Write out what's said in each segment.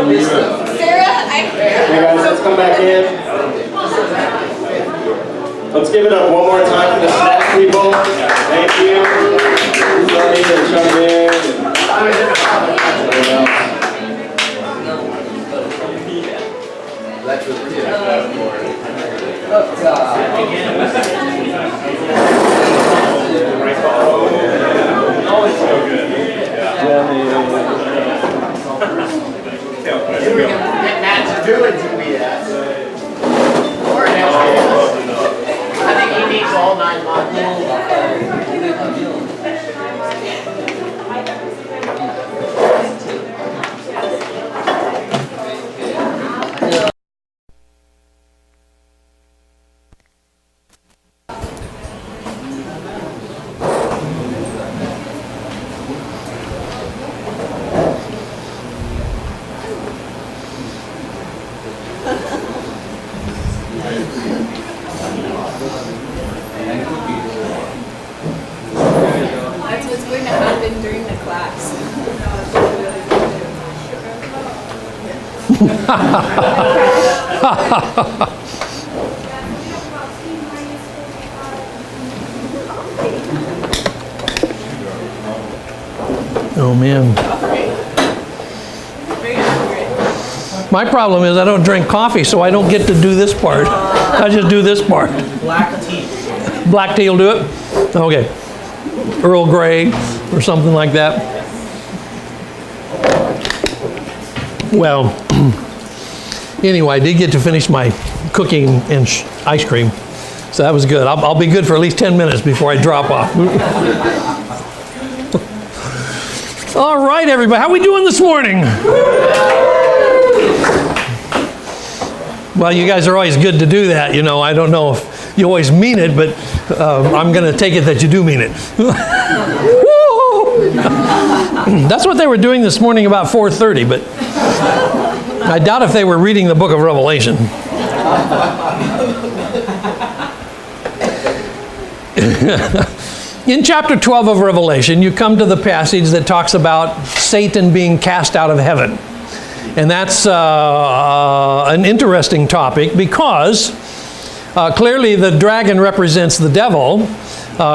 Hey guys, let's come back in. Let's give it up one more time for the snack people. Thank you. Everybody that chimed in. I think he needs all 9 months. That's what's going to happen during the class. Oh man. My problem is I don't drink coffee, so I don't get to do this part. I just do this part. Black tea. Black tea will do it? Okay. Earl Grey or something like that. Well, anyway, I did get to finish my cooking and ice cream, so that was good. I'll be good for at least 10 minutes before I drop off. All right, everybody, how we doing this morning? Well, you guys are always good to do that, you know. I don't know if you always mean it, but I'm going to take it that you do mean it. That's what they were doing this morning about 4:30, but I doubt if they were reading the book of Revelation. In chapter 12 of Revelation, you come to the passage that talks about Satan being cast out of heaven. And that's an interesting topic because clearly the dragon represents the devil.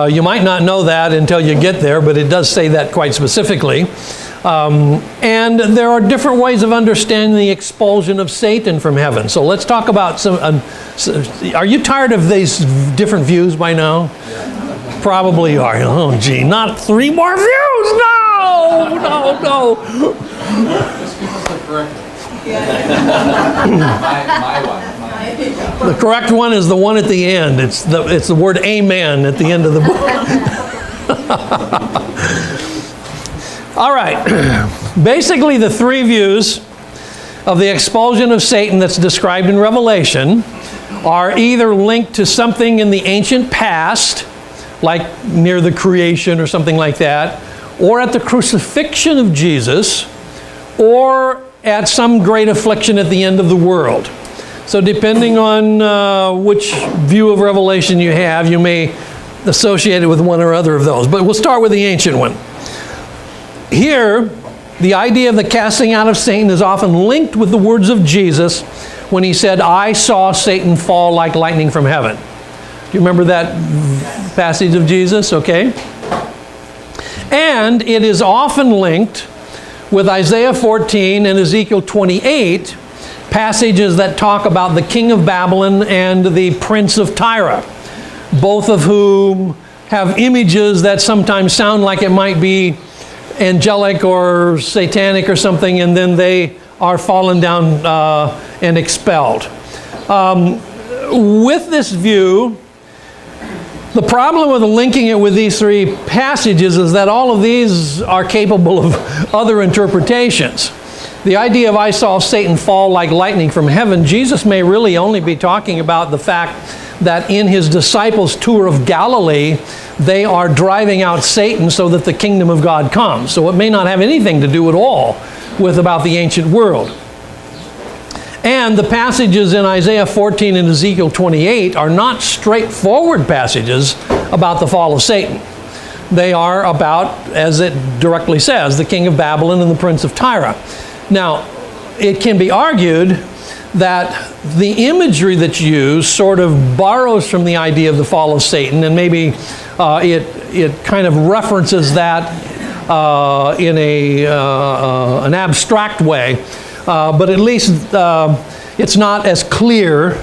You might not know that until you get there, but it does say that quite specifically. And there are different ways of understanding the expulsion of Satan from heaven. So let's talk about some... are you tired of these different views by now? Probably are. Oh, gee, not 3 more views! No! No, no! The correct one is the one at the end. It's the word amen at the end of the book. All right. Basically, the 3 views of the expulsion of Satan that's described in Revelation are either linked to something in the ancient past, like near the creation or something like that, or at the crucifixion of Jesus, or at some great affliction at the end of the world. So depending on which view of Revelation you have, you may associate it with one or other of those. But we'll start with the ancient one. Here, the idea of the casting out of Satan is often linked with the words of Jesus when he said, "I saw Satan fall like lightning from heaven." Do you remember that passage of Jesus? Okay. And it is often linked with Isaiah 14 and Ezekiel 28, passages that talk about the king of Babylon and the prince of Tyre, both of whom have images that sometimes sound like it might be angelic or satanic or something, and then they are fallen down and expelled. With this view, the problem with linking it with these 3 passages is that all of these are capable of other interpretations. The idea of "I saw Satan fall like lightning from heaven," Jesus may really only be talking about the fact that in his disciples' tour of Galilee, they are driving out Satan so that the kingdom of God comes. So it may not have anything to do at all with about the ancient world. And the passages in Isaiah 14 and Ezekiel 28 are not straightforward passages about the fall of Satan. They are about, as it directly says, the king of Babylon and the prince of Tyre. Now, it can be argued that the imagery that's used sort of borrows from the idea of the fall of Satan, and maybe it kind of references that in an abstract way, but at least it's not as clear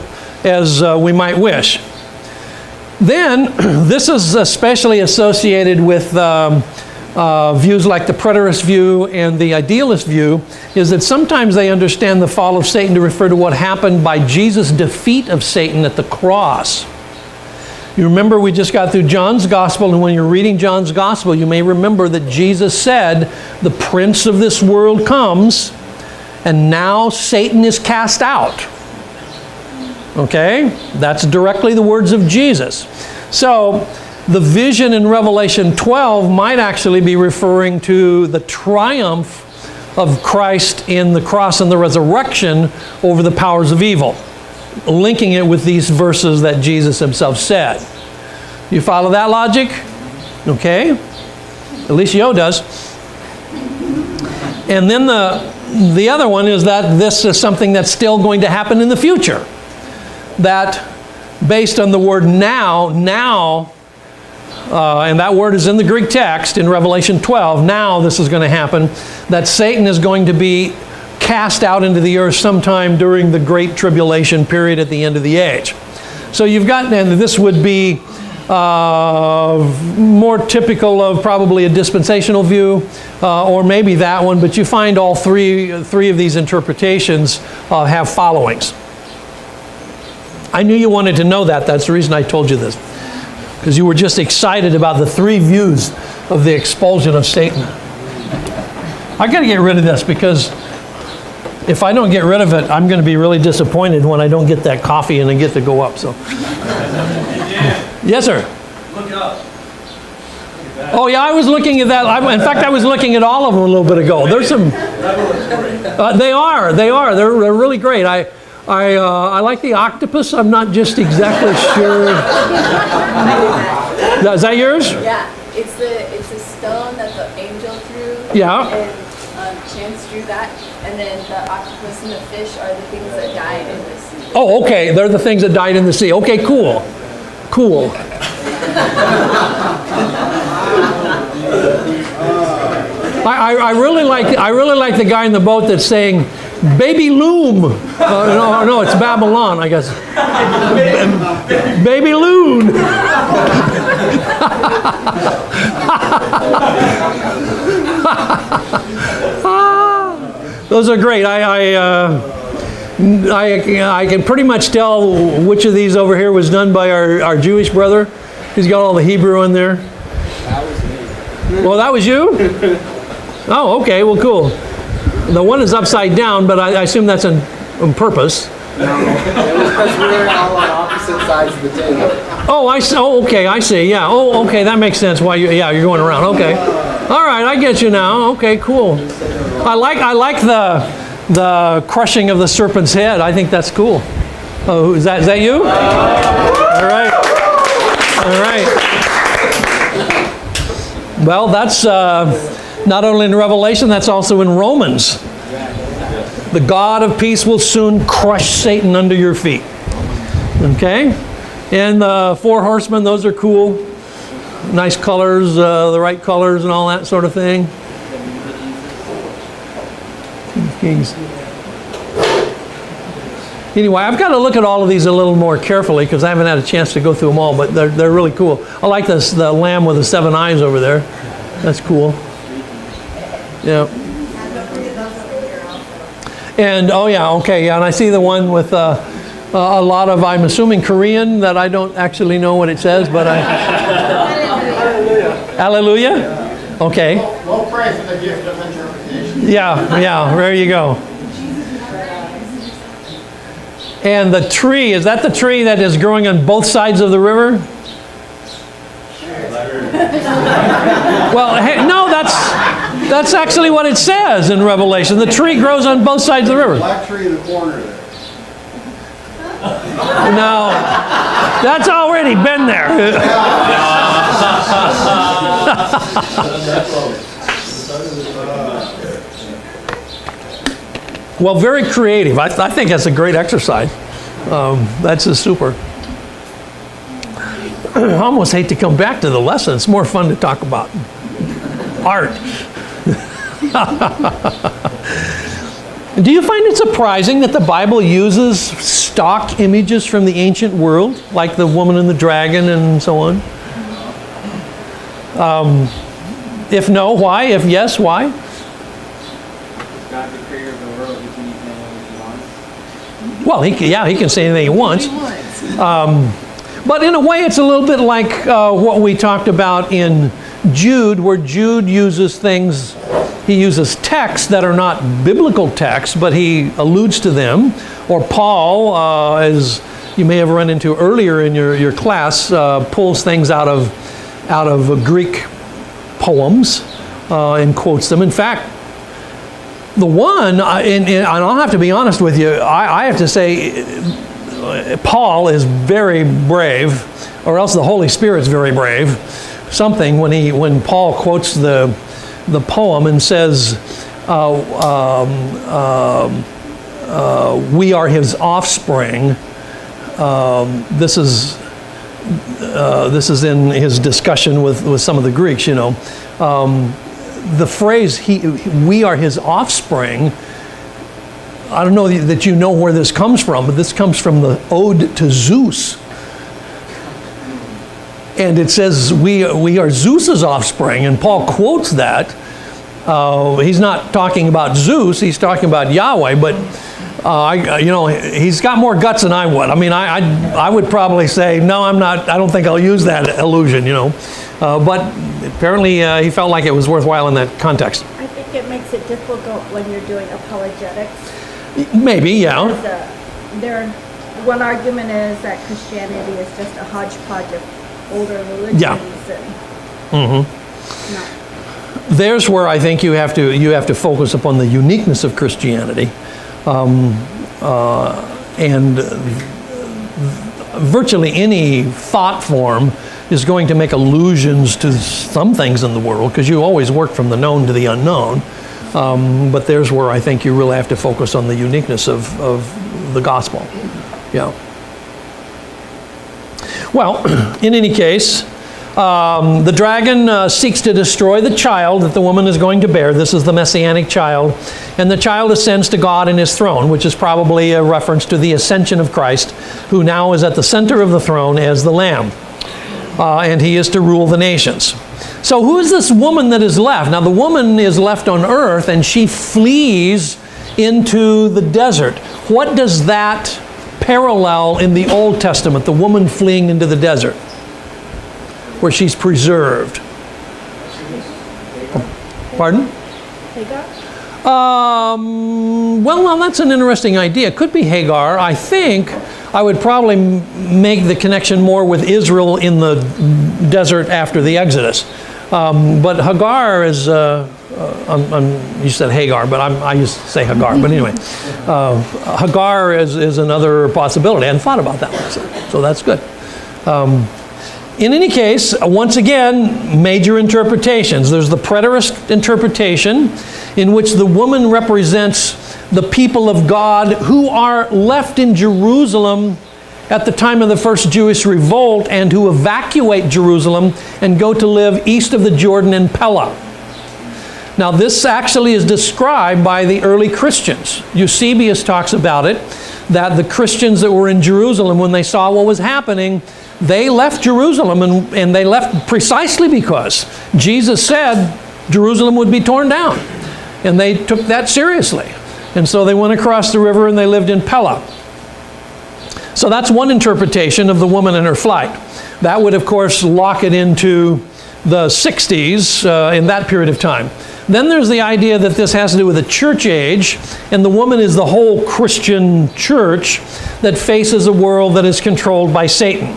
as we might wish. Then, this is especially associated with views like the preterist view and the idealist view, is that sometimes they understand the fall of Satan to refer to what happened by Jesus' defeat of Satan at the cross. You remember we just got through John's Gospel, and when you're reading John's Gospel, you may remember that Jesus said, "The prince of this world comes, and now Satan is cast out." Okay? That's directly the words of Jesus. So, the vision in Revelation 12 might actually be referring to the triumph of Christ in the cross and the resurrection over the powers of evil, linking it with these verses that Jesus himself said. You follow that logic? Okay? At least Yo does. And then the other one is that this is something that's still going to happen in the future. That based on the word now, and that word is in the Greek text in Revelation 12, now this is going to happen, that Satan is going to be cast out into the earth sometime during the Great Tribulation period at the end of the age. So you've got, and this would be more typical of probably a dispensational view, or maybe that one, but you find all three of these interpretations have followings. I knew you wanted to know that. That's the reason I told you this. Because you were just excited about the three views of the expulsion of Satan. I got to get rid of this, because if I don't get rid of it, I'm going to be really disappointed when I don't get that coffee and I get to go up. So, yes, sir. Look it up. Oh yeah, I was looking at that. In fact, I was looking at all of them a little bit ago. There's some. They are. They're really great. I like the octopus. I'm not just exactly sure. Is that yours? Yeah, it's a stone that the angel threw. Yeah. And Chance drew that, and then the octopus and the fish are the things that died in the sea. Oh, okay. They're the things that died in the sea. Okay, cool. Cool. I really like the guy in the boat that's saying, "Baby loom." No, it's Babylon, I guess. Baby loon. Those are great. I can pretty much tell which of these over here was done by our Jewish brother. He's got all the Hebrew in there. That was me. Well, that was you? Oh, okay. Well, cool. The one is upside down, but I assume that's on purpose. No, it was because we were all on opposite sides of the table. Oh, I see. Oh, okay. I see. Yeah. Oh, okay. That makes sense. Why you're going around. Okay. All right. I get you now. Okay. Cool. I like the crushing of the serpent's head. I think that's cool. Oh, is that you? All right. All right. Well, that's not only in Revelation, that's also in Romans. The God of peace will soon crush Satan under your feet. Okay? And the four horsemen, those are cool. Nice colors, the right colors and all that sort of thing. Kings. Anyway, I've got to look at all of these a little more carefully because I haven't had a chance to go through them all, but they're really cool. I like this, the lamb with the 7 eyes over there. That's cool. Yeah. And, oh yeah, okay, yeah, and I see the one with a lot of, I'm assuming Korean, that I don't actually know what it says, but I... Hallelujah? Okay. We'll pray for the gift of interpretation. Yeah, there you go. And the tree, is that the tree that is growing on both sides of the river? Well, hey, no, that's actually what it says in Revelation. The tree grows on both sides of the river. Black tree in the corner there. No, that's already been there. Well, very creative. I think that's a great exercise. That's a super. I almost hate to come back to the lesson. It's more fun to talk about art. Do you find it surprising that the Bible uses stock images from the ancient world, like the woman and the dragon and so on? If no, why? If yes, why? God, the creator of the world, he can use anything he wants. Well, he can say anything he wants. But in a way, it's a little bit like what we talked about in Jude, where Jude uses things, he uses texts that are not biblical texts, but he alludes to them. Or Paul, as you may have run into earlier in your class, pulls things out of Greek poems and quotes them. In fact, the one, and I'll have to be honest with you, I have to say, Paul is very brave, or else the Holy Spirit's very brave. Something when Paul quotes the poem and says, "We are his offspring." This is in his discussion with some of the Greeks. You know, the phrase "we are his offspring." I don't know that you know where this comes from, but this comes from the Ode to Zeus. And it says, we are Zeus's offspring, and Paul quotes that. He's not talking about Zeus, he's talking about Yahweh, but he's got more guts than I would. I mean, I would probably say, no, I'm not, I don't think I'll use that illusion, but apparently he felt like it was worthwhile in that context. I think it makes it difficult when you're doing apologetics. Maybe, yeah. One argument is that Christianity is just a hodgepodge of older religions. Yeah. And There's where I think you have to focus upon the uniqueness of Christianity, and virtually any thought form is going to make allusions to some things in the world, because you always work from the known to the unknown. But there's where I think you really have to focus on the uniqueness of the gospel. Yeah. Well, in any case, the dragon seeks to destroy the child that the woman is going to bear. This is the Messianic child. And the child ascends to God in his throne, which is probably a reference to the ascension of Christ, who now is at the center of the throne as the Lamb. And he is to rule the nations. So who is this woman that is left? Now the woman is left on earth and she flees into the desert. What does that parallel in the Old Testament, the woman fleeing into the desert, where she's preserved? Pardon? Hagar? Well, that's an interesting idea. It could be Hagar. I think I would probably make the connection more with Israel in the desert after the Exodus. But Hagar is, you said Hagar, but I used to say Hagar. But anyway, Hagar is another possibility. I hadn't thought about that one, so that's good. In any case, once again, major interpretations. There's the preterist interpretation, in which the woman represents the people of God who are left in Jerusalem at the time of the first Jewish revolt, and who evacuate Jerusalem and go to live east of the Jordan in Pella. Now this actually is described by the early Christians. Eusebius talks about it, that the Christians that were in Jerusalem, when they saw what was happening, they left Jerusalem, and they left precisely because Jesus said Jerusalem would be torn down. And they took that seriously. And so they went across the river and they lived in Pella. So that's one interpretation of the woman and her flight. That would, of course, lock it into the 60s in that period of time. Then there's the idea that this has to do with the church age, and the woman is the whole Christian church that faces a world that is controlled by Satan.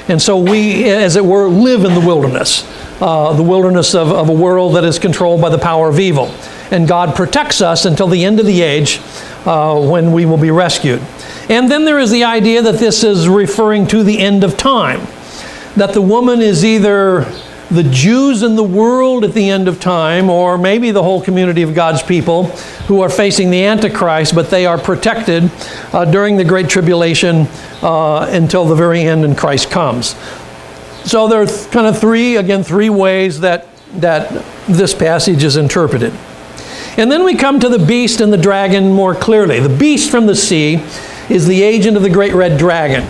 And so we, as it were, live in the wilderness of a world that is controlled by the power of evil. And God protects us until the end of the age when we will be rescued. And then there is the idea that this is referring to the end of time. That the woman is either the Jews in the world at the end of time, or maybe the whole community of God's people who are facing the Antichrist, but they are protected during the Great Tribulation until the very end and Christ comes. So there are kind of three ways that this passage is interpreted. And then we come to the beast and the dragon more clearly. The beast from the sea is the agent of the great red dragon.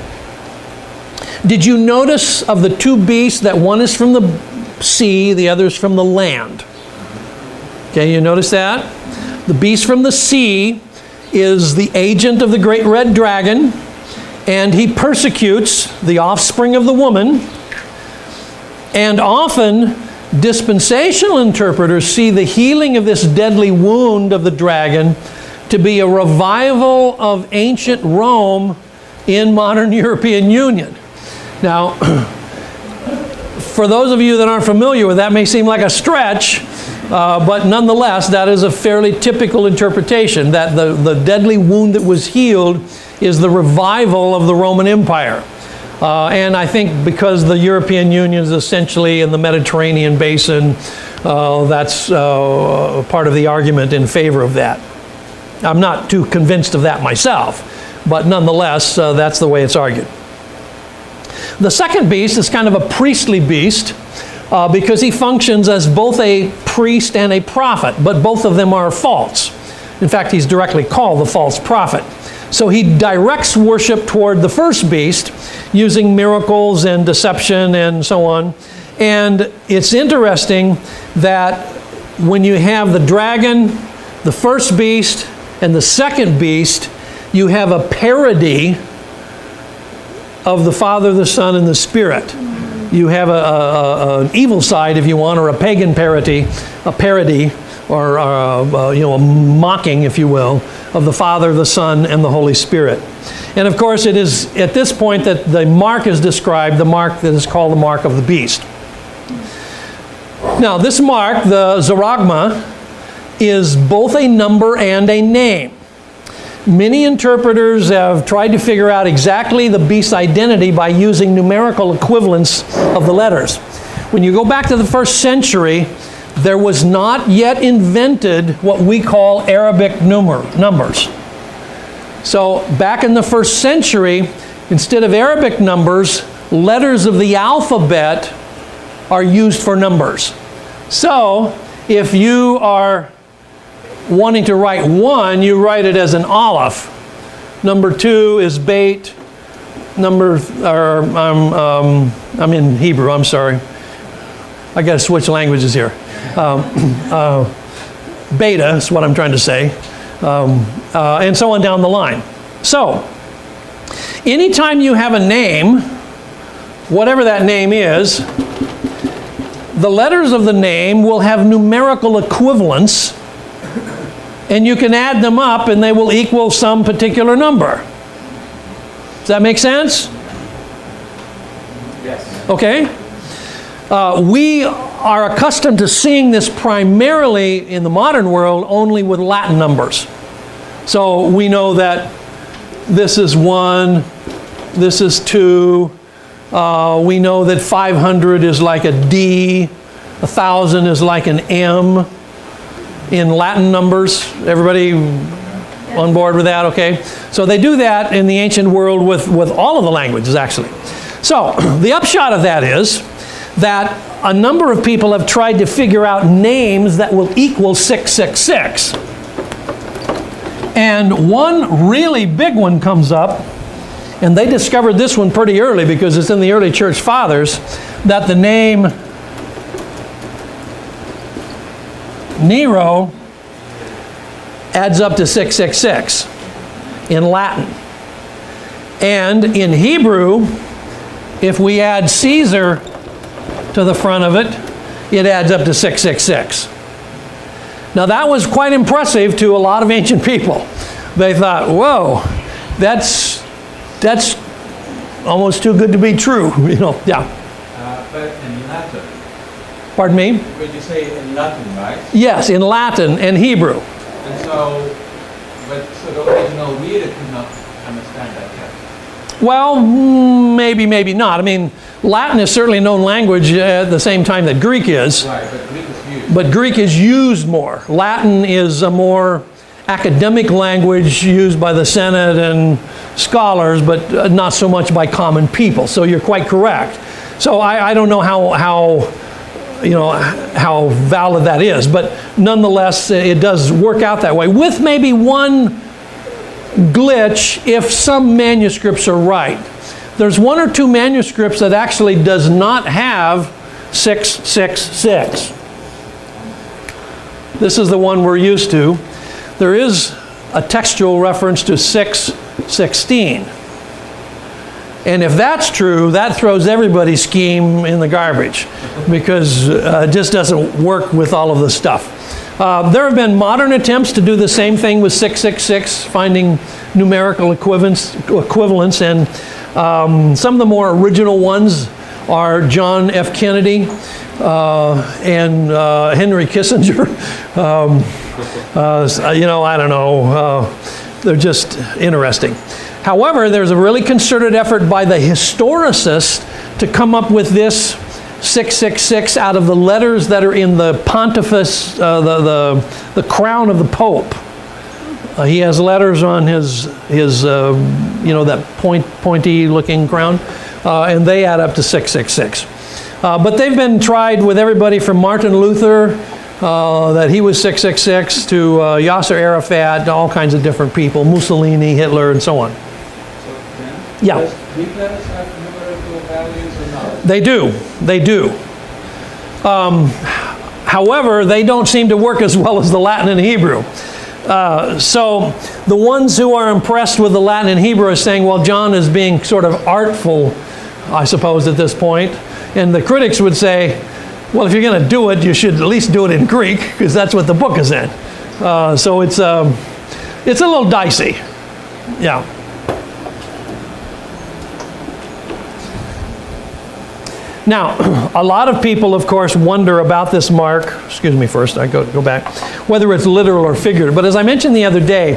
Did you notice of the two beasts that one is from the sea, the other is from the land? Okay, you notice that? The beast from the sea is the agent of the great red dragon, and he persecutes the offspring of the woman. And often, dispensational interpreters see the healing of this deadly wound of the dragon to be a revival of ancient Rome in modern European Union. Now, for those of you that aren't familiar with that, may seem like a stretch, but nonetheless, that is a fairly typical interpretation, that the deadly wound that was healed is the revival of the Roman Empire. And I think because the European Union is essentially in the Mediterranean basin, that's part of the argument in favor of that. I'm not too convinced of that myself, but nonetheless, that's the way it's argued. The second beast is kind of a priestly beast because he functions as both a priest and a prophet, but both of them are false. In fact, he's directly called the false prophet. So he directs worship toward the first beast using miracles and deception and so on. And it's interesting that when you have the dragon, the first beast, and the second beast, you have a parody of the Father, the Son, and the Spirit. You have an evil side, if you want, or a pagan parody, or a mocking, if you will, of the Father, the Son, and the Holy Spirit. And of course, it is at this point that the mark is described, the mark that is called the mark of the beast. Now, this mark, the Zaragma, is both a number and a name. Many interpreters have tried to figure out exactly the beast's identity by using numerical equivalents of the letters. When you go back to the first century, there was not yet invented what we call Arabic numbers. So back in the first century, instead of Arabic numbers, letters of the alphabet are used for numbers. So if you are wanting to write 1, you write it as an aleph. Number 2 is bait. I'm in Hebrew, I'm sorry. I got to switch languages here. Beta is what I'm trying to say. And so on down the line. So, anytime you have a name, whatever that name is, the letters of the name will have numerical equivalents, and you can add them up and they will equal some particular number. Does that make sense? Yes. Okay. We are accustomed to seeing this primarily in the modern world only with Latin numbers. So we know that this is 1, this is 2. We know that 500 is like a D, 1,000 is like an M in Latin numbers. Everybody on board with that? Okay. So they do that in the ancient world with all of the languages, actually. So the upshot of that is that a number of people have tried to figure out names that will equal 666. And one really big one comes up, and they discovered this one pretty early because it's in the early church fathers, that the name Nero adds up to 666 in Latin. And in Hebrew, if we add Caesar to the front of it, it adds up to 666. Now that was quite impressive to a lot of ancient people. They thought, whoa, that's almost too good to be true, yeah. But in Latin. Pardon me? But you say in Latin, right? Yes, in Latin and Hebrew. And so the original reader could not understand that yet. Well, maybe, maybe not. I mean, Latin is certainly a known language at the same time that Greek is. Right, but Greek is used. But Greek is used more. Latin is a more academic language used by the Senate and scholars, but not so much by common people. So you're quite correct. So I don't know how valid that is, but nonetheless, it does work out that way. With maybe one glitch if some manuscripts are right. There's one or two manuscripts that actually does not have 666. This is the one we're used to. There is a textual reference to 616. And if that's true, that throws everybody's scheme in the garbage because it just doesn't work with all of the stuff. There have been modern attempts to do the same thing with 666, finding numerical equivalents, and some of the more original ones are John F. Kennedy and Henry Kissinger. I don't know. They're just interesting. However, there's a really concerted effort by the historicists to come up with this 666 out of the letters that are in the pontifex, the crown of the Pope. He has letters on his that pointy looking crown, and they add up to 666. But they've been tried with everybody from Martin Luther, that he was 666, to Yasser Arafat, all kinds of different people, Mussolini, Hitler, and so on. So then, Yeah. does Greek letters have numerical values or not? They do. They do. However, they don't seem to work as well as the Latin and Hebrew. So the ones who are impressed with the Latin and Hebrew are saying, well, John is being sort of artful, I suppose, at this point. And the critics would say, well, if you're going to do it, you should at least do it in Greek, because that's what the book is in. So it's a little dicey. Yeah. Now, a lot of people, of course, wonder about this mark. Excuse me first, I go back. Whether it's literal or figurative. But as I mentioned the other day,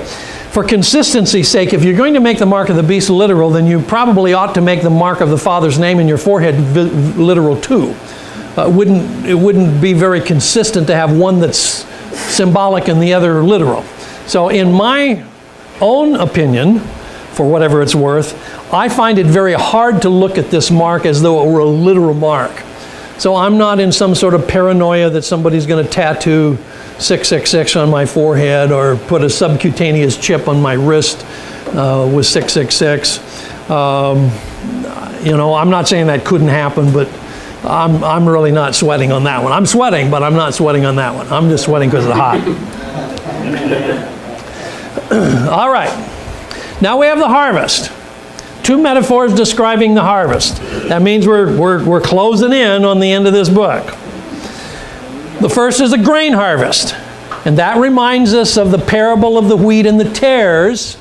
for consistency's sake, if you're going to make the mark of the beast literal, then you probably ought to make the mark of the Father's name in your forehead literal too. It wouldn't be very consistent to have one that's symbolic and the other literal. So in my own opinion, for whatever it's worth, I find it very hard to look at this mark as though it were a literal mark. So I'm not in some sort of paranoia that somebody's going to tattoo 666 on my forehead or put a subcutaneous chip on my wrist with 666. I'm not saying that couldn't happen, but I'm really not sweating on that one. I'm sweating, but I'm not sweating on that one. I'm just sweating because it's hot. All right. Now we have the harvest. Two metaphors describing the harvest. That means we're closing in on the end of this book. The first is a grain harvest. And that reminds us of the parable of the wheat and the tares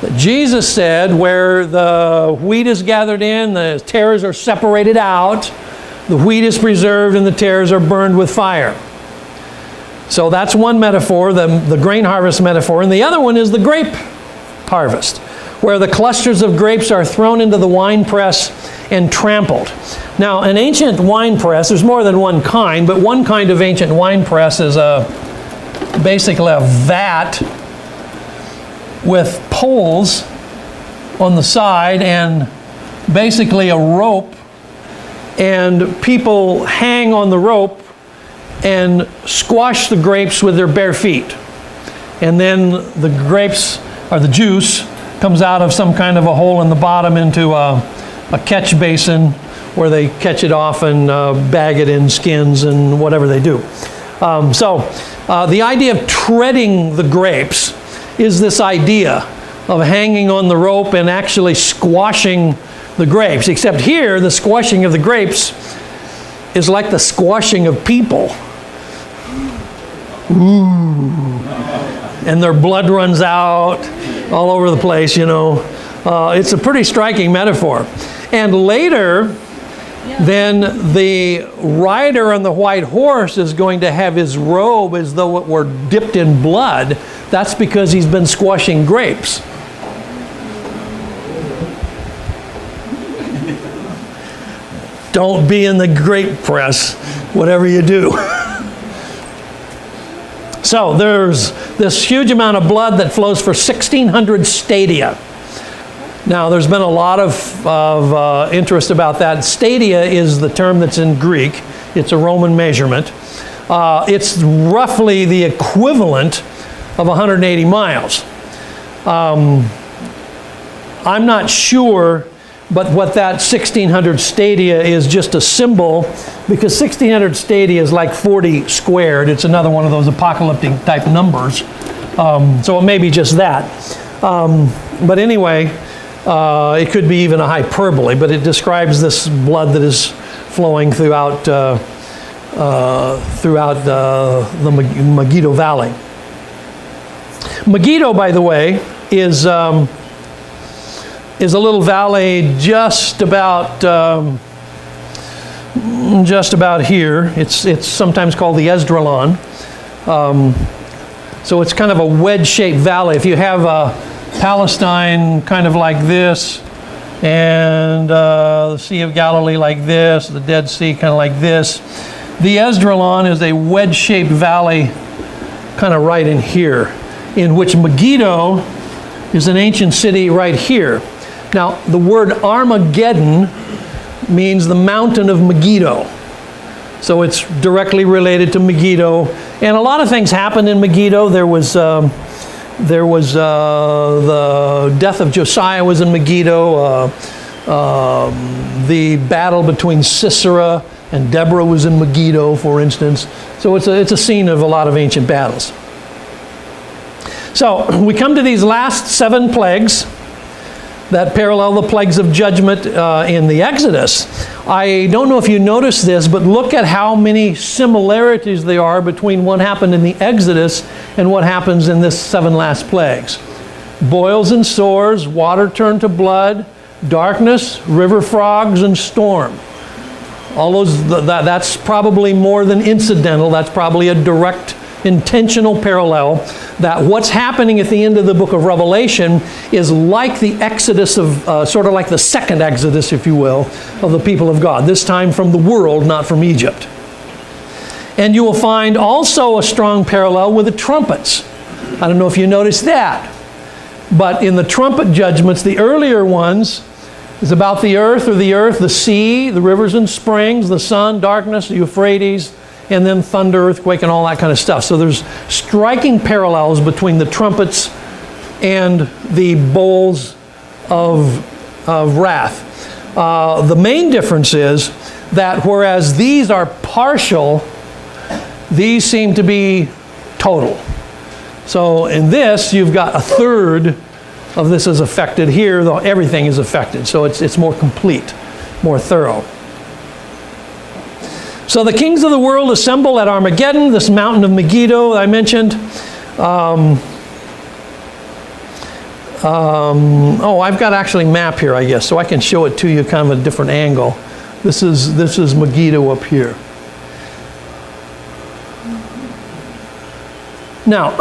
that Jesus said, where the wheat is gathered in, the tares are separated out, the wheat is preserved, and the tares are burned with fire. So that's one metaphor, the grain harvest metaphor. And the other one is the grape harvest, where the clusters of grapes are thrown into the wine press and trampled. Now, an ancient wine press, there's more than one kind, but one kind of ancient wine press is basically a vat with poles on the side and basically a rope, and people hang on the rope and squash the grapes with their bare feet. And then the grapes, or the juice, comes out of some kind of a hole in the bottom into a catch basin where they catch it off and bag it in skins and whatever they do. The idea of treading the grapes is this idea of hanging on the rope and actually squashing the grapes. Except here, the squashing of the grapes is like the squashing of people. Ooh. And their blood runs out all over the place, It's a pretty striking metaphor. And later, then the rider on the white horse is going to have his robe as though it were dipped in blood. That's because he's been squashing grapes. don't be in the grape press, whatever you do. So there's this huge amount of blood that flows for 1,600 stadia. Now, there's been a lot of interest about that. Stadia is the term that's in Greek. It's a Roman measurement. It's roughly the equivalent of 180 miles. I'm not sure, but what that 1,600 stadia is just a symbol, because 1,600 stadia is like 40 squared. It's another one of those apocalyptic type numbers. So it may be just that. But anyway, it could be even a hyperbole, but it describes this blood that is flowing throughout the Megiddo Valley. Megiddo, by the way, is a little valley just about here. It's sometimes called the Esdraelon. So it's kind of a wedge-shaped valley. If you have Palestine kind of like this, and the Sea of Galilee like this, the Dead Sea kind of like this, the Esdraelon is a wedge-shaped valley kind of right in here, in which Megiddo is an ancient city right here. Now, the word Armageddon means the mountain of Megiddo. So it's directly related to Megiddo. And a lot of things happened in Megiddo. There was the death of Josiah was in Megiddo. The battle between Sisera and Deborah was in Megiddo, for instance. So it's a scene of a lot of ancient battles. So we come to these last 7 plagues that parallel the plagues of judgment in the Exodus. I don't know if you noticed this, but look at how many similarities there are between what happened in the Exodus and what happens in this 7 last plagues. Boils and sores, water turned to blood, darkness, river frogs, and storm. All those, that's probably more than incidental. That's probably a direct, intentional parallel, that what's happening at the end of the book of Revelation is like the Exodus of, sort of like the second Exodus, if you will, of the people of God. This time from the world, not from Egypt. And you will find also a strong parallel with the trumpets. I don't know if you noticed that. But in the trumpet judgments, the earlier ones, is about the earth, the sea, the rivers and springs, the sun, darkness, the Euphrates, and then thunder, earthquake, and all that kind of stuff. So there's striking parallels between the trumpets and the bowls of wrath. The main difference is that whereas these are partial, these seem to be total. So in this, you've got a third of this is affected. Here, though, everything is affected. So it's more complete, more thorough. So the kings of the world assemble at Armageddon, this mountain of Megiddo that I mentioned. I've got actually a map here, I guess, so I can show it to you kind of a different angle. This is Megiddo up here. Now,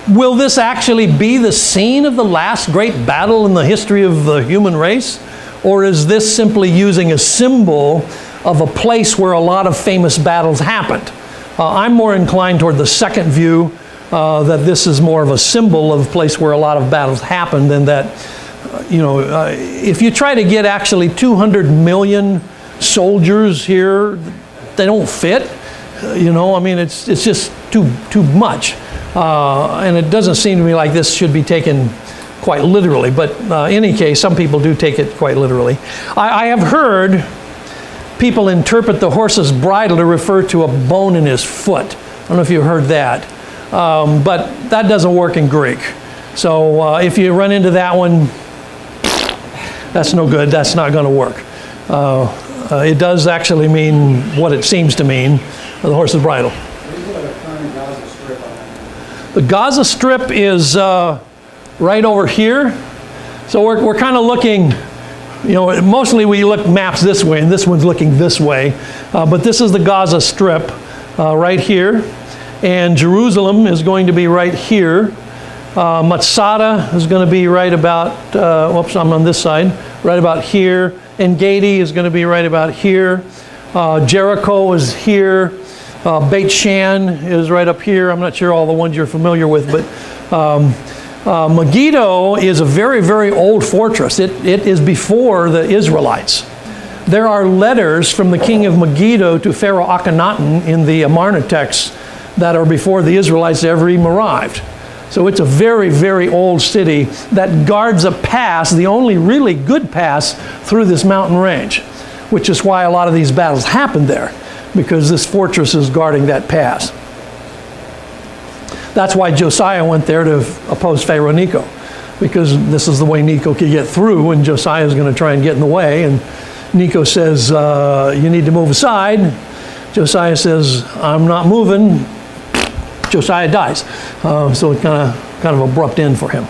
will this actually be the scene of the last great battle in the history of the human race? Or is this simply using a symbol of a place where a lot of famous battles happened? I'm more inclined toward the second view, that this is more of a symbol of a place where a lot of battles happened, and that, if you try to get actually 200 million soldiers here, they don't fit. It's just too much. And it doesn't seem to me like this should be taken quite literally, but in any case, some people do take it quite literally. I have heard people interpret the horse's bridle to refer to a bone in his foot. I don't know if you've heard that, but that doesn't work in Greek. So if you run into that one, that's no good. That's not going to work. It does actually mean what it seems to mean, the horse's bridle. The Gaza Strip is right over here. So we're kind of looking, mostly we look maps this way, and this one's looking this way. But this is the Gaza Strip right here. And Jerusalem is going to be right here. Masada is going to be right about, I'm on this side, right about here. En-Gedi is going to be right about here. Jericho is here. Beit Shan is right up here. I'm not sure all the ones you're familiar with, but Megiddo is a very, very old fortress. It is before the Israelites. There are letters from the king of Megiddo to Pharaoh Akhenaten in the Amarna texts that are before the Israelites ever even arrived. So it's a very, very old city that guards a pass, the only really good pass through this mountain range, which is why a lot of these battles happened there, because this fortress is guarding that pass. That's why Josiah went there to oppose Pharaoh Necho, because this is the way Necho could get through, and Josiah is going to try and get in the way. And Necho says, you need to move aside. Josiah says, I'm not moving. Josiah dies. So it's kind of abrupt end for him.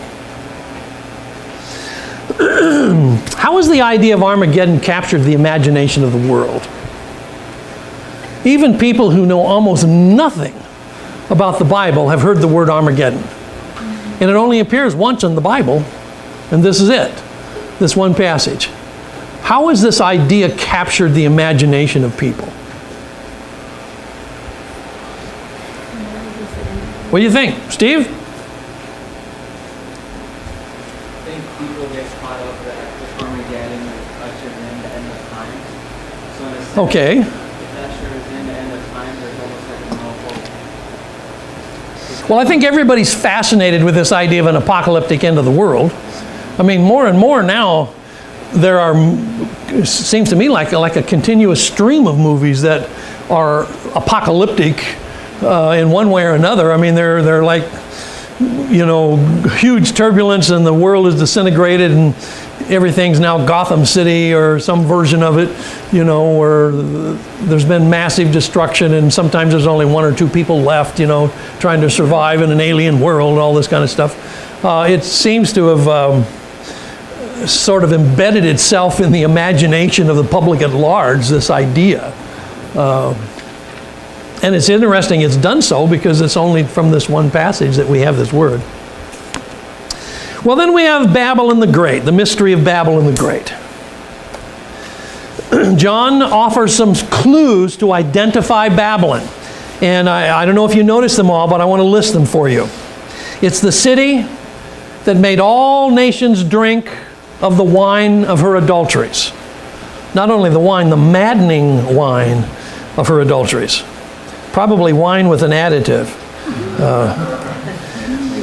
How has the idea of Armageddon captured the imagination of the world? Even people who know almost nothing about the Bible have heard the word Armageddon. And it only appears once in the Bible, and this is it, this one passage. How has this idea captured the imagination of people? What do you think, Steve? I think people get caught up that Armageddon ushers in the end of time. So in a sense, Okay. if that ushers in the end of time, there's almost like no hope. Well, I think everybody's fascinated with this idea of an apocalyptic end of the world. I mean, more and more now, there are, it seems to me like a continuous stream of movies that are apocalyptic in one way or another. I mean, they're like, you know, huge turbulence and the world is disintegrated and everything's now Gotham City or some version of it, you know, where there's been massive destruction and sometimes there's only one or two people left, you know, trying to survive in an alien world and all this kind of stuff. It seems to have sort of embedded itself in the imagination of the public at large, this idea. And it's interesting it's done so because it's only from this one passage that we have this word. Well, then we have Babylon the Great, the mystery of Babylon the Great. John offers some clues to identify Babylon. And I don't know if you noticed them all, but I want to list them for you. It's the city that made all nations drink of the wine of her adulteries. Not only the wine, the maddening wine of her adulteries. Probably wine with an additive.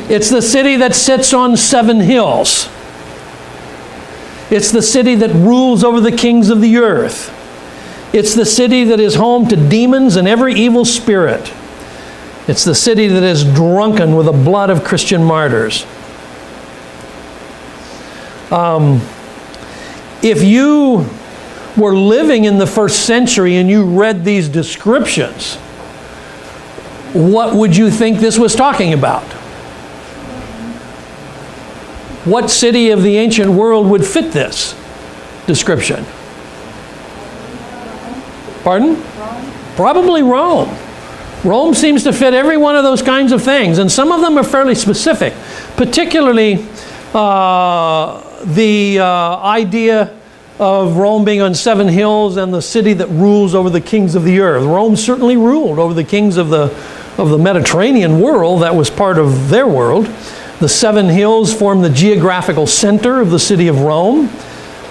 It's the city that sits on 7 hills. It's the city that rules over the kings of the earth. It's the city that is home to demons and every evil spirit. It's the city that is drunken with the blood of Christian martyrs. If you were living in the first century and you read these descriptions, what would you think this was talking about? What city of the ancient world would fit this description? Pardon? Probably Rome. Rome seems to fit every one of those kinds of things, and some of them are fairly specific, particularly the idea of Rome being on 7 hills and the city that rules over the kings of the earth. Rome certainly ruled over the kings of the Mediterranean world. That was part of their world. The 7 hills form the geographical center of the city of Rome.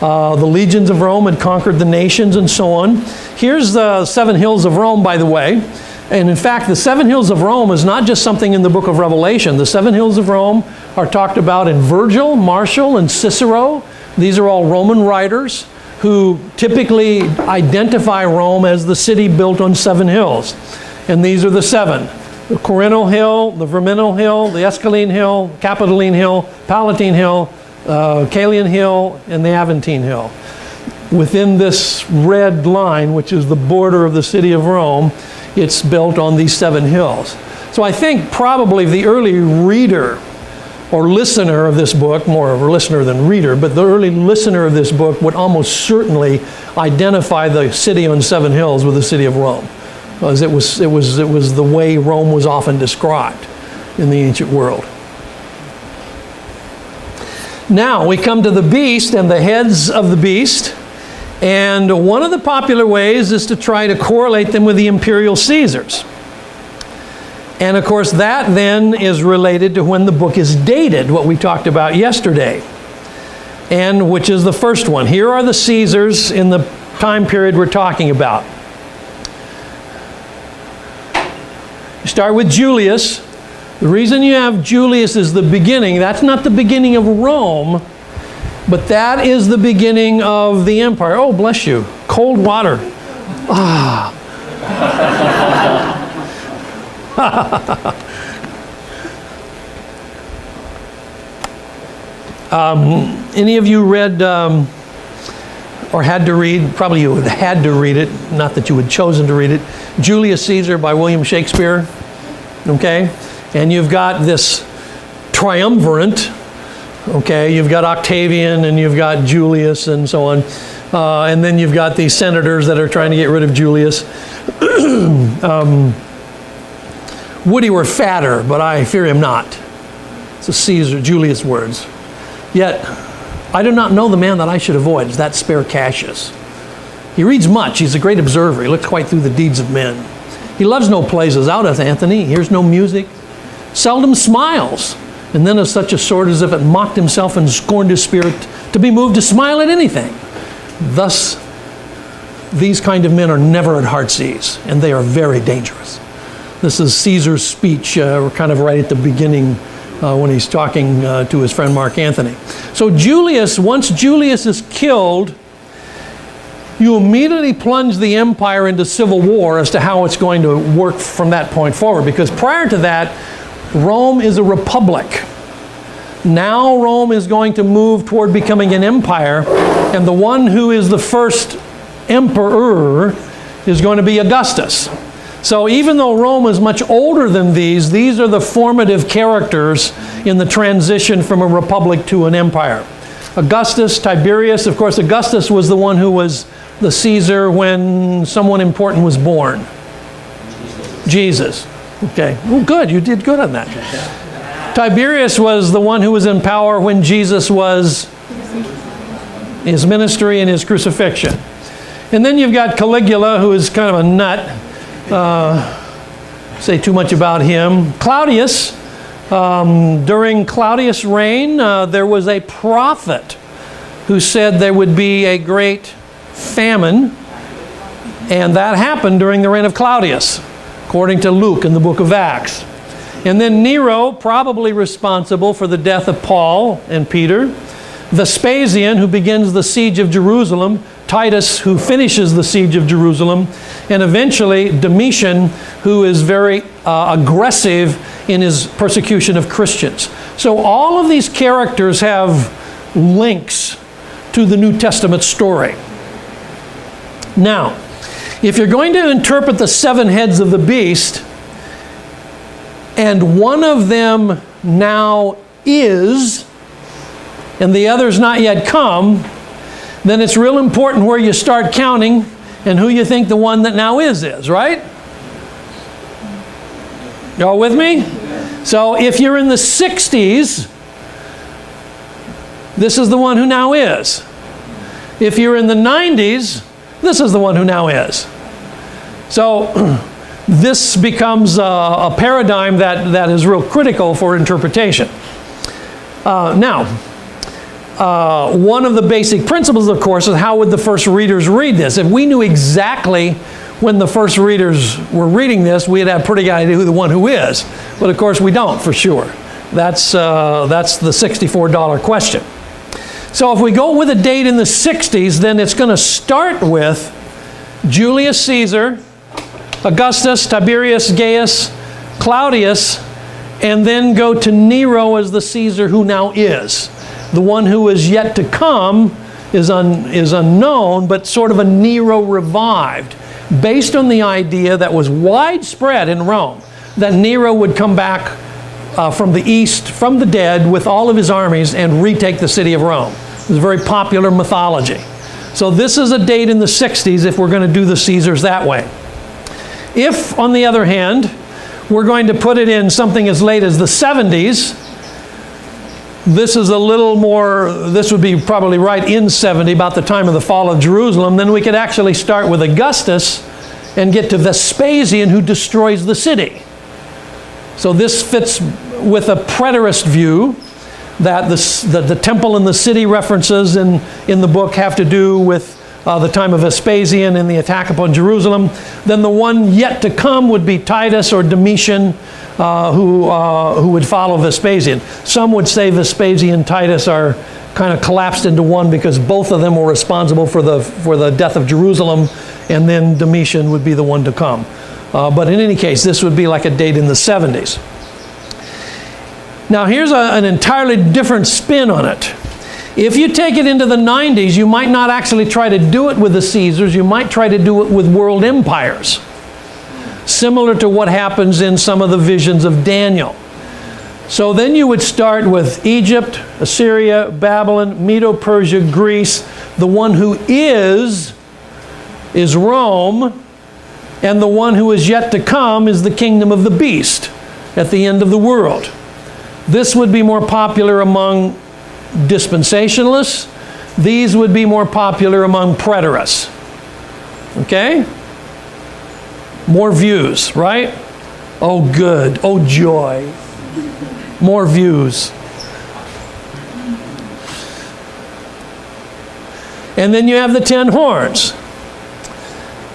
The legions of Rome had conquered the nations and so on. Here's the 7 hills of Rome, by the way. And in fact, the 7 hills of Rome is not just something in the book of Revelation. The 7 hills of Rome are talked about in Virgil, Martial, and Cicero. These are all Roman writers who typically identify Rome as the city built on 7 hills. And these are the 7. The Quirinal Hill, the Verminal Hill, the Esquiline Hill, Capitoline Hill, Palatine Hill, Caelian Hill, and the Aventine Hill. Within this red line, which is the border of the city of Rome, it's built on these 7 hills. So I think probably the early reader or listener of this book, more of a listener than reader, but the early listener of this book would almost certainly identify the city on 7 hills with the city of Rome. Because it was the way Rome was often described in the ancient world. Now we come to the beast and the heads of the beast. And one of the popular ways is to try to correlate them with the Imperial Caesars. And of course that then is related to when the book is dated, what we talked about yesterday. And which is the first one. Here are the Caesars in the time period we're talking about. You start with Julius. The reason you have Julius as the beginning, that's not the beginning of Rome, but that is the beginning of the empire. Oh, bless you. Cold water. Ah. Any of you read or had to read, probably you had to read it, not that you had chosen to read it, Julius Caesar by William Shakespeare, okay? And you've got this triumvirate, okay? You've got Octavian and you've got Julius and so on. And then you've got these senators that are trying to get rid of Julius. Would he were fatter, but I fear him not. It's a Caesar, Julius words. Yet, I do not know the man that I should avoid. Is that spare Cassius? He reads much. He's a great observer. He looks quite through the deeds of men. He loves no plays as outeth, Anthony. He hears no music. Seldom smiles. And then of such a sort as if it mocked himself and scorned his spirit to be moved to smile at anything. Thus, these kind of men are never at heart's ease, and they are very dangerous. This is Caesar's speech. We're kind of right at the beginning when he's talking to his friend Mark Antony. So Julius, once Julius is killed, you immediately plunge the empire into civil war as to how it's going to work from that point forward. Because prior to that, Rome is a republic. Now Rome is going to move toward becoming an empire, and the one who is the first emperor is going to be Augustus. So even though Rome is much older than these are the formative characters in the transition from a republic to an empire. Augustus, Tiberius, of course Augustus was the one who was the Caesar when someone important was born. Jesus. Okay. Well, good. You did good on that. Tiberius was the one who was in power when Jesus was his ministry and his crucifixion. And then you've got Caligula, who is kind of a nut. Say too much about him. Claudius, during Claudius' reign, there was a prophet who said there would be a great famine, and that happened during the reign of Claudius, according to Luke in the book of Acts. And then Nero, probably responsible for the death of Paul and Peter. Vespasian, who begins the siege of Jerusalem. Titus, who finishes the siege of Jerusalem. And eventually Domitian, who is very aggressive in his persecution of Christians. So all of these characters have links to the New Testament story. Now, if you're going to interpret the seven heads of the beast, and one of them now is, and the other's not yet come, then it's real important where you start counting and who you think the one that now is, right? Y'all with me? So if you're in the 60s, this is the one who now is. If you're in the 90s, this is the one who now is. So this becomes a paradigm that is real critical for interpretation. Now, one of the basic principles, of course, is how would the first readers read this? If we knew exactly when the first readers were reading this, we'd have a pretty good idea who the one who is. But of course we don't for sure. That's the $64 question. So if we go with a date in the 60s, then it's going to start with Julius Caesar, Augustus, Tiberius, Gaius, Claudius, and then go to Nero as the Caesar who now is. The one who is yet to come is unknown, but sort of a Nero revived, based on the idea that was widespread in Rome, that Nero would come back from the east, from the dead, with all of his armies and retake the city of Rome. It was a very popular mythology. So this is a date in the 60s if we're going to do the Caesars that way. If, on the other hand, we're going to put it in something as late as the 70s, this is a little more, this would be probably right in 70, about the time of the fall of Jerusalem. Then we could actually start with Augustus and get to Vespasian, who destroys the city. So this fits with a preterist view that the temple and the city references in the book have to do with the time of Vespasian and the attack upon Jerusalem. Then the one yet to come would be Titus or Domitian, who would follow Vespasian. Some would say Vespasian and Titus are kind of collapsed into one because both of them were responsible for the death of Jerusalem, and then Domitian would be the one to come. But in any case, this would be like a date in the 70s. Now here's an entirely different spin on it. If you take it into the 90s, you might not actually try to do it with the Caesars, you might try to do it with world empires. Similar to what happens in some of the visions of Daniel. So then you would start with Egypt, Assyria, Babylon, Medo-Persia, Greece. The one who is Rome, and the one who is yet to come is the kingdom of the beast at the end of the world. This would be more popular among dispensationalists. These would be more popular among preterists. Okay? More views, right? Oh, good. Oh, joy. More views. And then you have the 10 horns,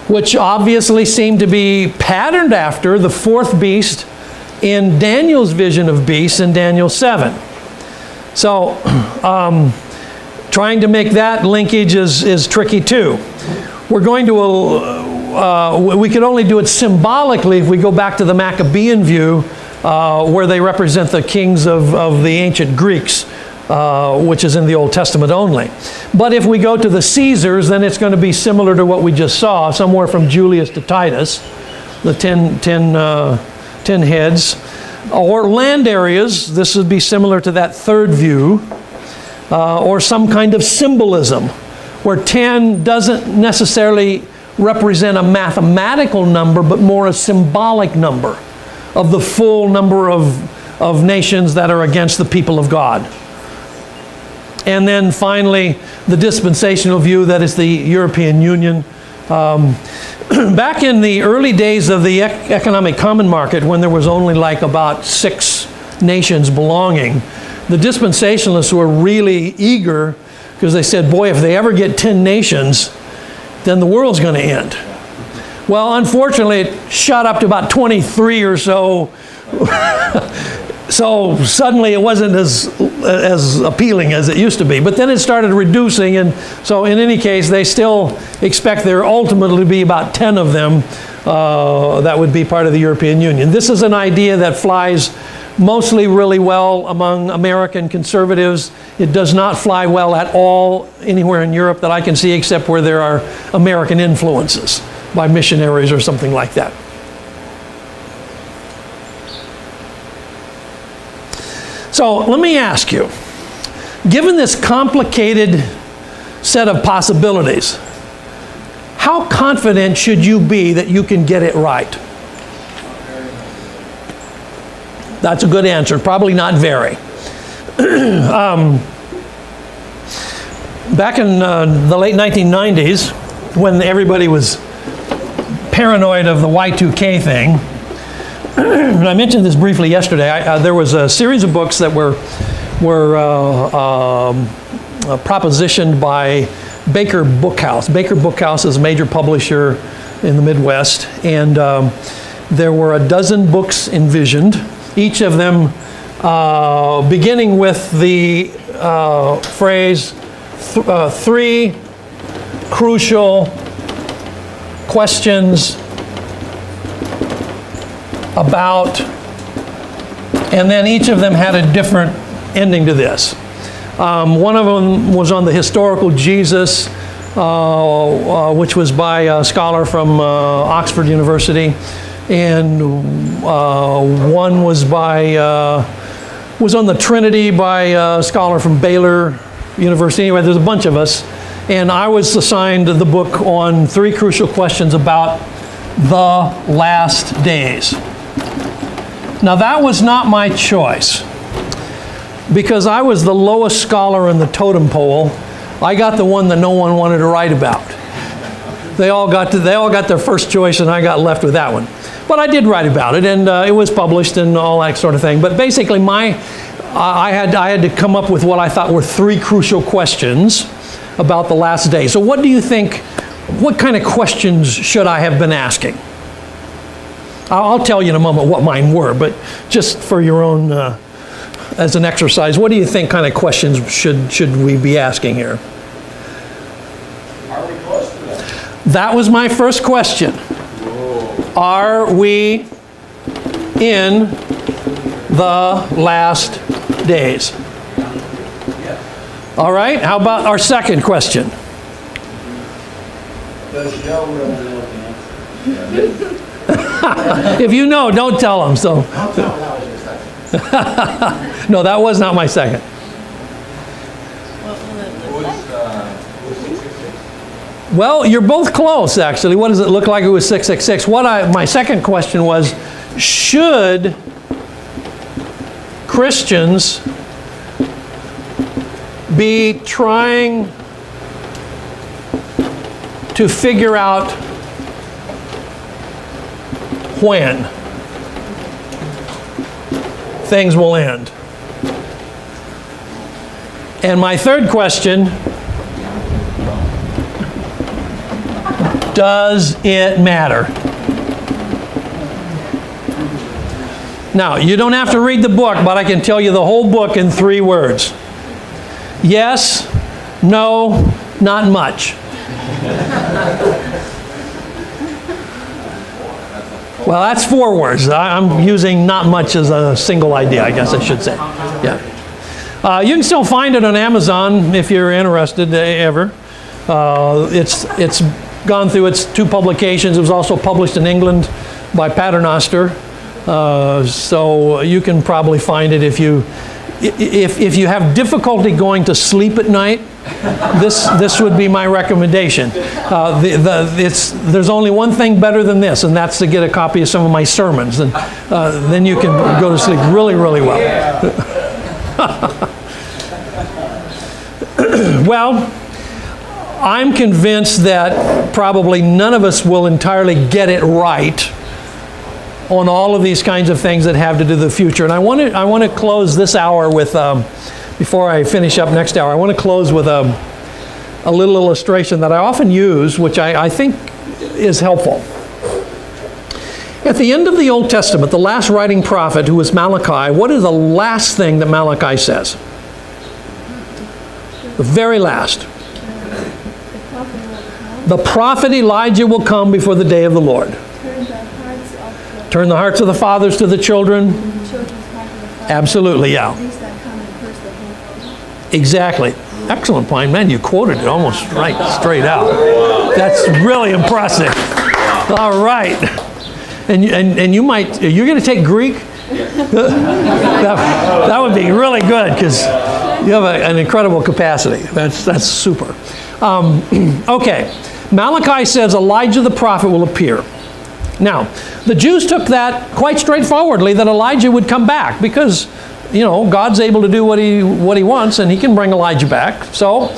which obviously seem to be patterned after the fourth beast in Daniel's vision of beasts in Daniel 7. So, trying to make that linkage is tricky too. We're going to, we could only do it symbolically if we go back to the Maccabean view, where they represent the kings of the ancient Greeks, which is in the Old Testament only. But if we go to the Caesars, then it's going to be similar to what we just saw, somewhere from Julius to Titus, the 10 heads. Or land areas, this would be similar to that third view, or some kind of symbolism, where 10 doesn't necessarily represent a mathematical number, but more a symbolic number of the full number of nations that are against the people of God. And then finally, the dispensational view, that is the European Union. Back in the early days of the economic common market, when there was only like about 6 nations belonging, the dispensationalists were really eager because they said, boy, if they ever get 10 nations, then the world's going to end. Well, unfortunately, it shot up to about 23 or so. So suddenly it wasn't as appealing as it used to be. But then it started reducing, and so in any case, they still expect there ultimately to be about 10 of them that would be part of the European Union. This is an idea that flies mostly really well among American conservatives. It does not fly well at all anywhere in Europe that I can see, except where there are American influences by missionaries or something like that. So let me ask you, given this complicated set of possibilities, how confident should you be that you can get it right? That's a good answer. Probably not very. Back in the late 1990s, when everybody was paranoid of the Y2K thing, and I mentioned this briefly yesterday, there was a series of books that were propositioned by Baker Bookhouse. Baker Bookhouse is a major publisher in the Midwest, and there were a dozen books envisioned, each of them beginning with the phrase, 3 crucial questions about, and then each of them had a different ending to this. One of them was on the historical Jesus, which was by a scholar from Oxford University, and one was on the Trinity by a scholar from Baylor University. Anyway, there's a bunch of us, and I was assigned the book on 3 crucial questions about the last days. Now that was not my choice. because I was the lowest scholar in the totem pole, I got the one that no one wanted to write about. They all got their first choice, and I got left with that one. But I did write about it, and it was published and all that sort of thing. But basically, I had to come up with what I thought were 3 crucial questions about the last day. So what do you think, what kind of questions should I have been asking? I'll tell you in a moment what mine were, but just for your own, as an exercise, what do you think kind of questions should we be asking here? Are we close to that? That was my first question. Are we in the last days? All right, how about our second question? Does Joe really know the answer? If you know, don't tell them. So, That was your second. no, that was not my second. Well, you're both close, actually. What does it look like? It was 666. My second question was, should Christians be trying to figure out when things will end? And my third question, does it matter? Now, you don't have to read the book, but I can tell you the whole book in 3 words. Yes, no, not much. Well, that's 4 words. I'm using not much as a single idea, I guess I should say. Yeah. You can still find it on Amazon if you're interested ever. It's gone through its 2 publications. It was also published in England by Paternoster. So you can probably find it if you have difficulty going to sleep at night. This would be my recommendation. There's only one thing better than this, and that's to get a copy of some of my sermons, and then you can go to sleep really, really well. Well, I'm convinced that probably none of us will entirely get it right on all of these kinds of things that have to do with the future. And I want to close this hour with, before I finish up next hour, I want to close with a little illustration that I often use, which I think is helpful. At the end of the Old Testament, the last writing prophet, who was Malachi, what is the last thing that Malachi says? The very last. The prophet Elijah will come before the day of the Lord. Turn the hearts of the fathers to the children. Absolutely, yeah. Exactly. Excellent point, man. You quoted it almost right straight out. That's really impressive. All right. And you're going to take Greek? That would be really good, because you have an incredible capacity. That's super. Okay. Malachi says Elijah the prophet will appear. Now, the Jews took that quite straightforwardly, that Elijah would come back, because, God's able to do what he wants, and he can bring Elijah back. So,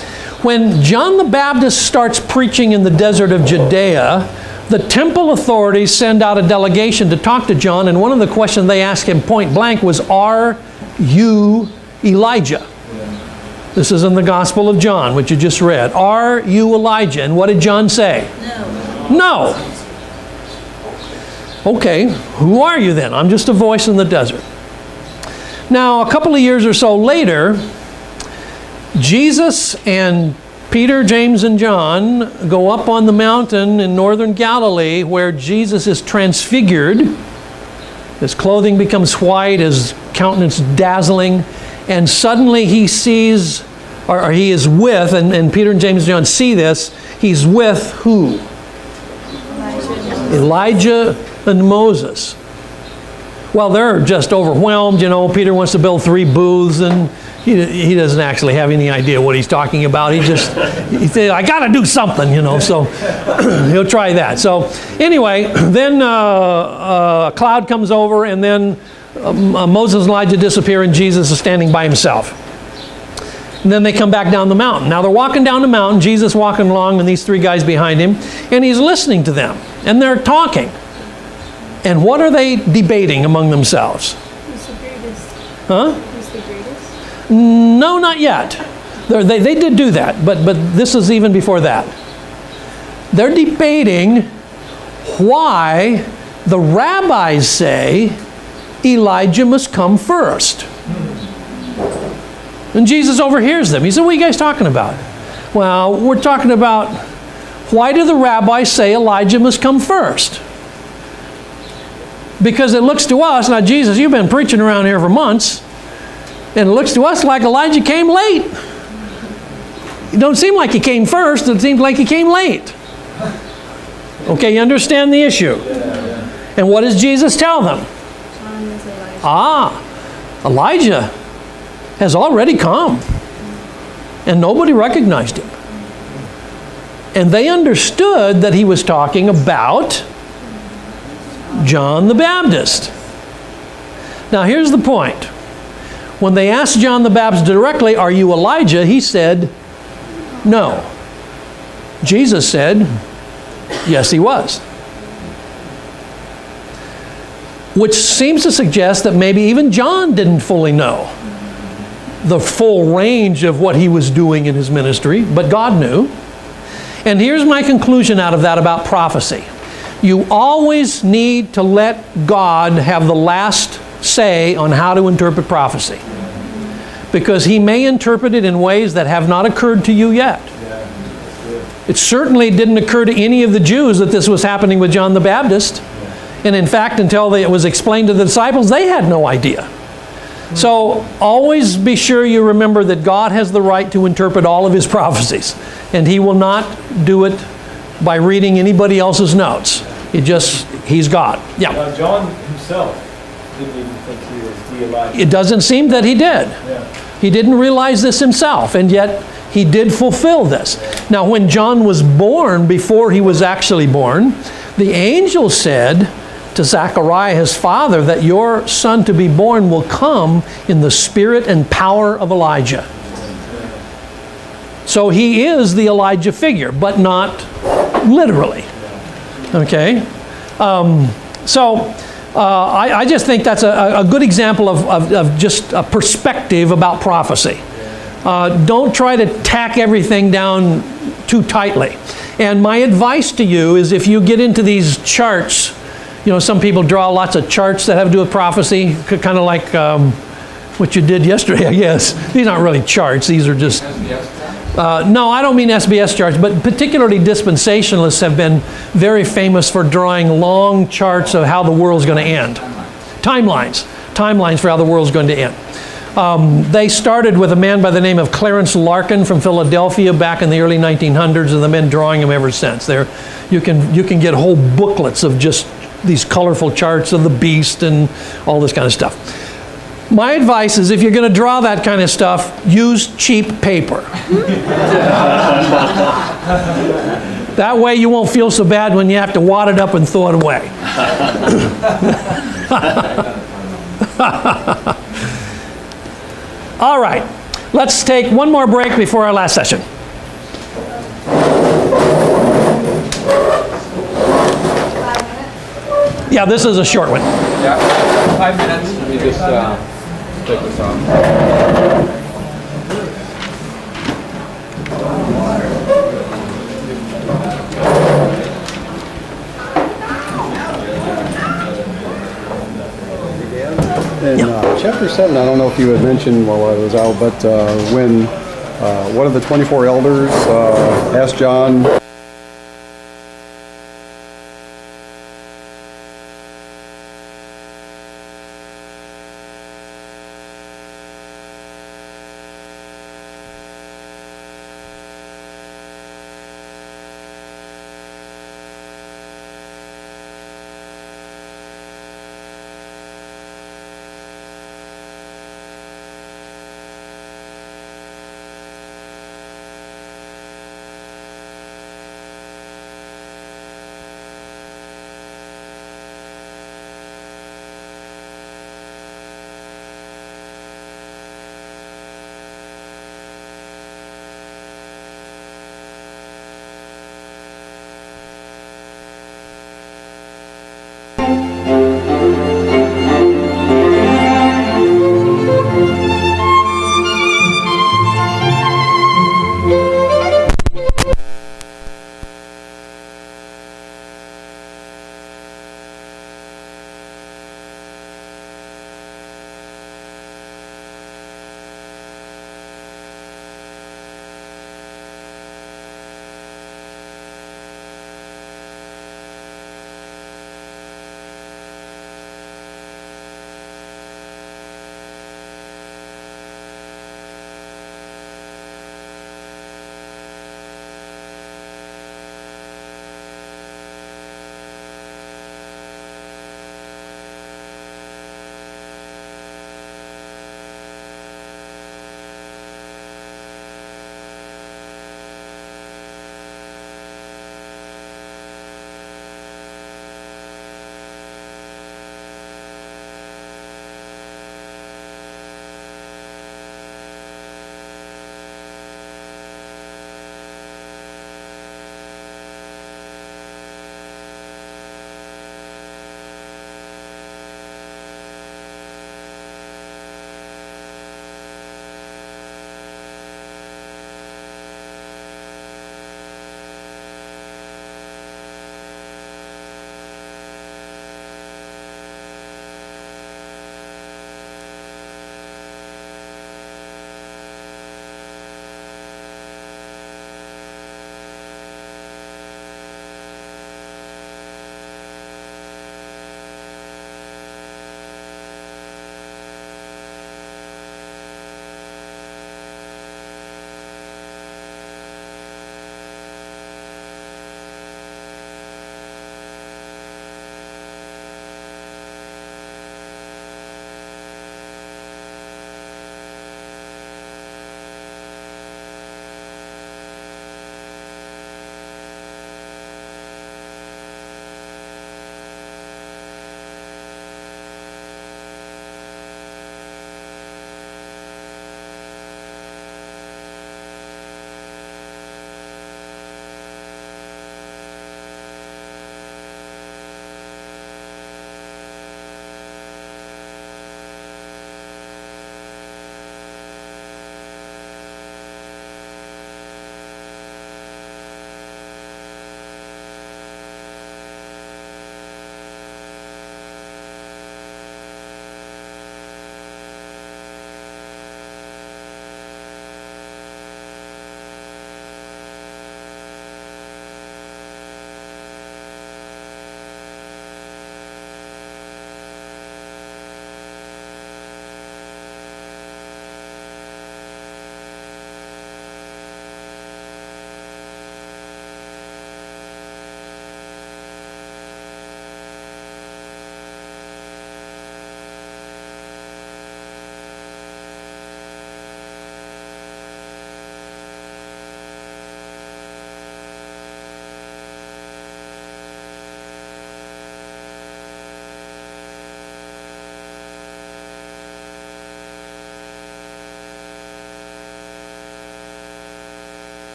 when John the Baptist starts preaching in the desert of Judea, the temple authorities send out a delegation to talk to John, and one of the questions they asked him point blank was, "Are you Elijah?" This is in the Gospel of John, which you just read. Are you Elijah? And what did John say? No. Okay, who are you then? I'm just a voice in the desert. Now, a couple of years or so later, Jesus and Peter, James, and John go up on the mountain in northern Galilee, where Jesus is transfigured. His clothing becomes white, his countenance dazzling, and suddenly he sees, or he is with, and Peter and James and John see this, he's with who? Elijah and Moses. Well, they're just overwhelmed. Peter wants to build 3 booths, and he doesn't actually have any idea what he's talking about. He says, I got to do something, so he'll try that. So anyway, then a cloud comes over, and then Moses and Elijah disappear and Jesus is standing by himself. And then they come back down the mountain. Now they're walking down the mountain, Jesus walking along and these three guys behind him, and he's listening to them. And they're talking. And what are they debating among themselves? Who's the greatest? Huh? Who's the greatest? No, not yet. They did do that, but this is even before that. They're debating why the rabbis say Elijah must come first. And Jesus overhears them. He said, what are you guys talking about? Well, we're talking about why do the rabbis say Elijah must come first? Because it looks to us, now Jesus, you've been preaching around here for months, and it looks to us like Elijah came late. It don't seem like he came first, it seems like he came late. Okay, you understand the issue? And what does Jesus tell them? Elijah has already come. And nobody recognized him. And they understood that he was talking about John the Baptist. Now here's the point. When they asked John the Baptist directly, are you Elijah? He said, no. Jesus said, yes, he was. Which seems to suggest that maybe even John didn't fully know the full range of what he was doing in his ministry, but God knew. And here's my conclusion out of that about prophecy. You always need to let God have the last say on how to interpret prophecy. Because he may interpret it in ways that have not occurred to you yet. It certainly didn't occur to any of the Jews that this was happening with John the Baptist. And in fact, until it was explained to the disciples, they had no idea. So always be sure you remember that God has the right to interpret all of his prophecies. And he will not do it by reading anybody else's notes. He's God. Yeah. John himself didn't even think he was the Elijah. It doesn't seem that he did. Yeah. He didn't realize this himself, and yet he did fulfill this. Now, when John was born, before he was actually born, the angel said to Zechariah, his father, that your son to be born will come in the spirit and power of Elijah. So he is the Elijah figure, but not literally. Okay? I just think that's a good example of just a perspective about prophecy. Don't try to tack everything down too tightly. And my advice to you is if you get into these charts, you know, some people draw lots of charts that have to do with prophecy, kind of like what you did yesterday, I guess. These aren't really charts. These are just... no, I don't mean SBS charts, but particularly dispensationalists have been very famous for drawing long charts of how the world's going to end. Timelines for how the world's going to end. They started with a man by the name of Clarence Larkin from Philadelphia back in the early 1900s, and they've been drawing them ever since. You can get whole booklets of just these colorful charts of the beast and all this kind of stuff. My advice is if you're going to draw that kind of stuff, use cheap paper. That way you won't feel so bad when you have to wad it up and throw it away. All right, let's take one more break before our last session. Yeah, this is a short one. Yeah, 5 minutes. Let me just take this off. In chapter 7, I don't know if you had mentioned while I was out, but when one of the 24 elders asked John